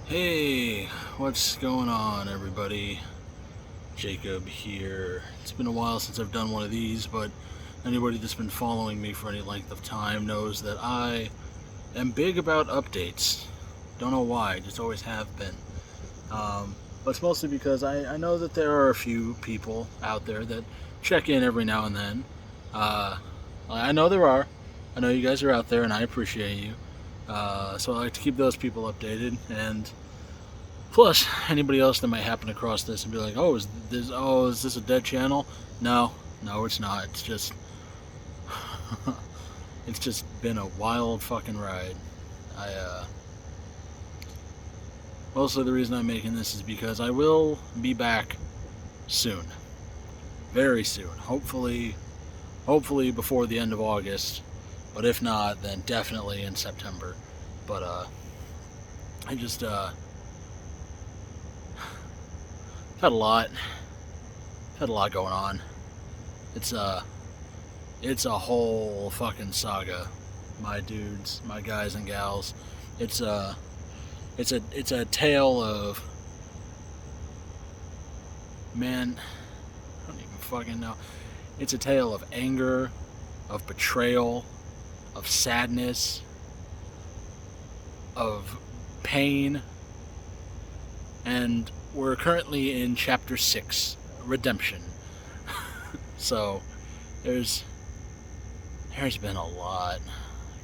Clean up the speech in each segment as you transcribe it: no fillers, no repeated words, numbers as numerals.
Hey, what's going on, everybody? Jacob here. It's been a while since I've done one of these, but anybody that's been following me for any length of time knows that I am big about updates. Don't know why, just always have been. But it's mostly because I know that there are a few people out there that check in every now and then. Uh, I know there are. I know you guys are out there, and I appreciate you. So I like to keep those people updated, and plus, anybody else that might happen across this and be like, is this a dead channel? No, no, it's not. It's just, it's just been a wild fucking ride. I, Mostly the reason I'm making this is because I will be back soon, very soon. Hopefully before the end of August, but if not, then definitely in September. But I just had a lot, had a lot going on. It's It's a whole fucking saga, my dudes, my guys and gals. It's a it's a tale of, man, I don't even fucking know. It's a tale of anger, of betrayal, of sadness, of pain, and we're currently in chapter 6, redemption. So there's there's been a lot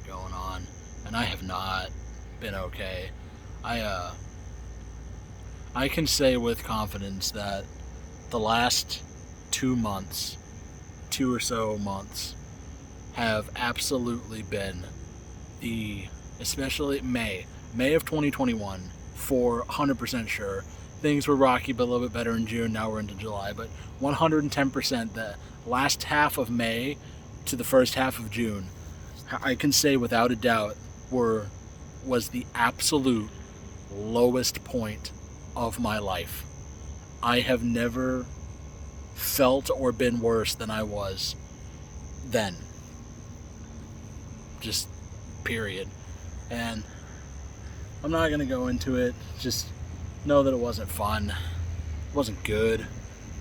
going on, and I have not been okay. I uh I can say with confidence that the last 2 months, 2 or so months, have absolutely been the, especially May of 2021, for 100% sure. Things were rocky, but a little bit better in June. Now we're into July, but 110% the last half of May to the first half of June, I can say without a doubt, were was the absolute lowest point of my life. I have never felt or been worse than I was then. Just period. And I'm not going to go into it. Just know that it wasn't fun. It wasn't good.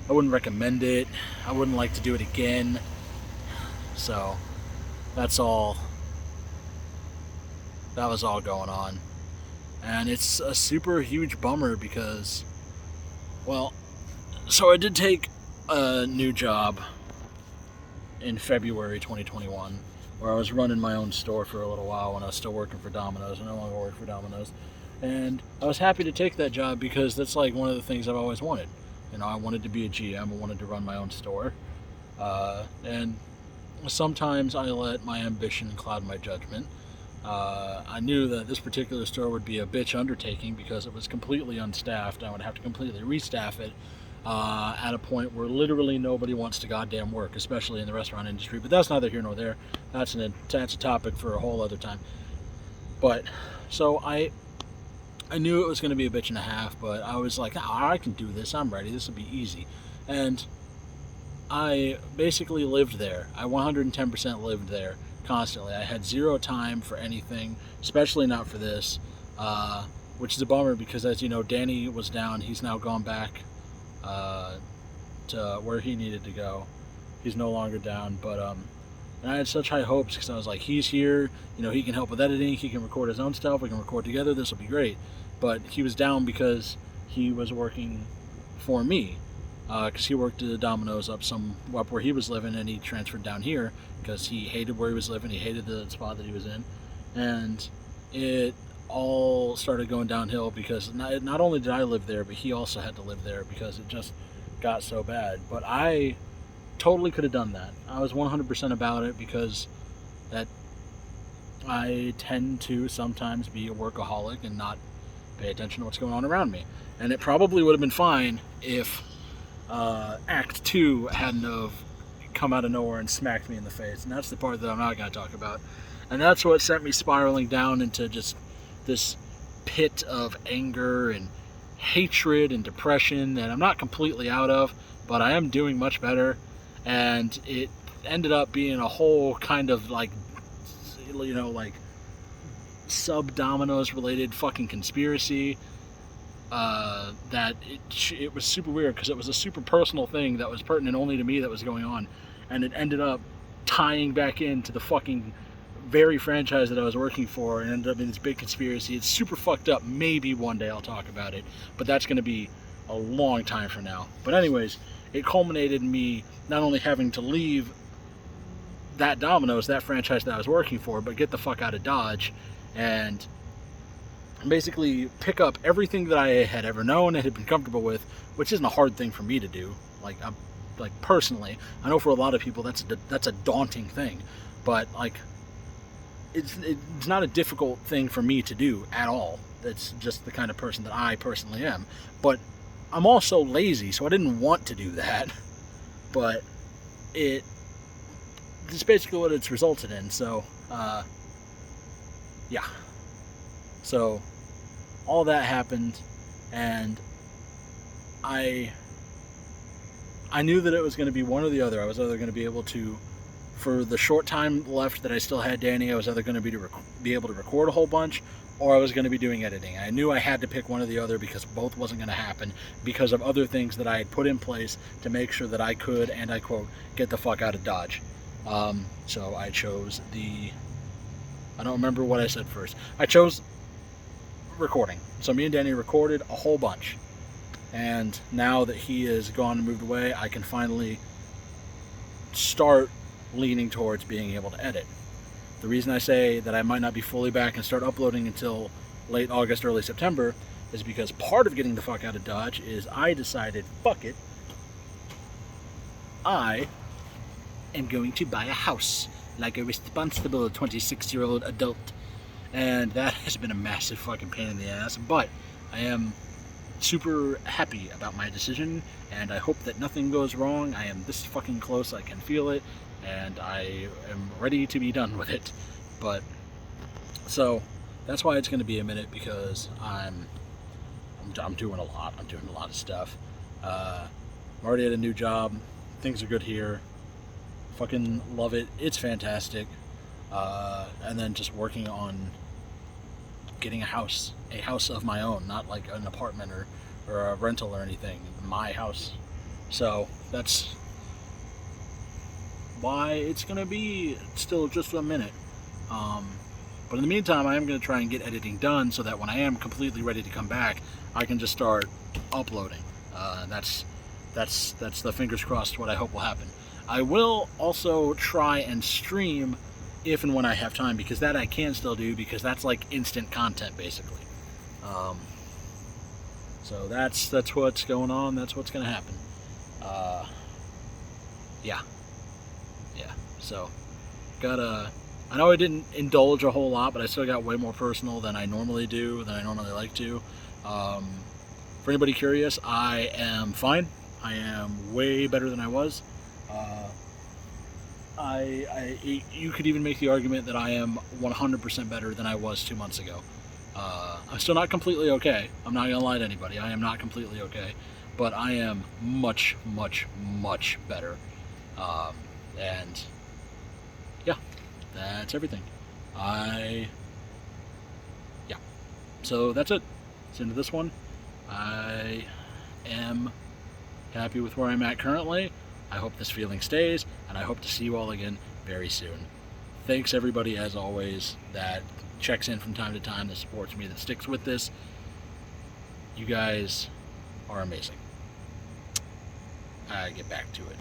I wouldn't recommend it. I wouldn't like to do it again. So, that's all. That was all going on. And it's a super huge bummer because, well, so I did take a new job in February 2021 where I was running my own store for a little while when I was still working for Domino's. I no longer work for Domino's. And I was happy to take that job because that's like one of the things I've always wanted. You know, I wanted to be a GM, I wanted to run my own store. And sometimes I let my ambition cloud my judgment. I knew that this particular store would be a bitch undertaking because it was completely unstaffed. I would have to completely restaff it at a point where literally nobody wants to goddamn work, especially in the restaurant industry. But that's neither here nor there. That's a topic for a whole other time. But so I knew it was going to be a bitch and a half, but I was like, I can do this. I'm ready. This will be easy. And I basically lived there. I 110% lived there constantly. I had zero time for anything, especially not for this, which is a bummer because, as you know, Danny was down. He's now gone back to where he needed to go. He's no longer down, but and I had such high hopes because I was like, he's here. You know, he can help with editing. He can record his own stuff. We can record together. This will be great. But he was down because he was working for me because he worked at Domino's up where he was living, and he transferred down here because he hated where he was living. He hated the spot that he was in, and it all started going downhill because not only did I live there, but he also had to live there because it just got so bad. But I totally could have done that. I was 100% about it because that I tend to sometimes be a workaholic and not pay attention to what's going on around me. And it probably would have been fine if Act 2 hadn't have come out of nowhere and smacked me in the face. And that's the part that I'm not going to talk about. And that's what sent me spiraling down into just this pit of anger and hatred and depression that I'm not completely out of, but I am doing much better. And it ended up being a whole kind of like, you know, like sub Domino's related fucking conspiracy. that it was super weird because it was a super personal thing that was pertinent only to me that was going on, and it ended up tying back into the fucking very franchise that I was working for, and ended up in this big conspiracy. It's super fucked up. Maybe one day I'll talk about it, but that's going to be a long time from now. But anyways, it culminated in me not only having to leave that Domino's, that franchise that I was working for, but get the fuck out of Dodge and basically pick up everything that I had ever known and had been comfortable with, which isn't a hard thing for me to do. Like personally, I know for a lot of people that's a daunting thing, but like it's not a difficult thing for me to do at all. That's just the kind of person that I personally am. But I'm also lazy, so I didn't want to do that. But it's basically what it's resulted in. So, yeah. So, all that happened, and I knew that it was going to be one or the other. I was either going to be able to, for the short time left that I still had Danny, I was either going to be able to record a whole bunch, or I was going to be doing editing. I knew I had to pick one or the other because both wasn't going to happen because of other things that I had put in place to make sure that I could, and I quote, get the fuck out of Dodge. So I chose I don't remember what I said first. I chose recording. So me and Danny recorded a whole bunch. And now that he is gone and moved away, I can finally start leaning towards being able to edit. The reason I say that I might not be fully back and start uploading until late August, early September is because part of getting the fuck out of Dodge is I decided, fuck it, I am going to buy a house like a responsible 26-year-old adult. And that has been a massive fucking pain in the ass, but I am super happy about my decision, and I hope that nothing goes wrong. I am this fucking close, I can feel it, and I am ready to be done with it. But so that's why it's going to be a minute, because I'm doing a lot. I'm doing a lot of stuff. I'm already at a new job. Things are good here. Fucking love it. It's fantastic. And then just working on getting a house of my own, not like an apartment or a rental or anything. My house. So that's why it's gonna be still just a minute. But in the meantime, I am gonna try and get editing done so that when I am completely ready to come back, I can just start uploading. That's the fingers crossed what I hope will happen. I will also try and stream if and when I have time, because that I can still do, because that's like instant content basically. So that's what's going on. That's what's gonna happen. Yeah. So I know I didn't indulge a whole lot, but I still got way more personal than I normally do, than I normally like to. For anybody curious, I am fine. I am way better than I was. You could even make the argument that I am 100% better than I was 2 months ago. I'm still not completely okay. I'm not gonna lie to anybody. I am not completely okay, but I am much, much, much better. And yeah, that's everything. Yeah. So that's it. It's the end of this one. I am happy with where I'm at currently. I hope this feeling stays, and I hope to see you all again very soon. Thanks everybody, as always, that checks in from time to time, that supports me, that sticks with this. You guys are amazing. I get back to it.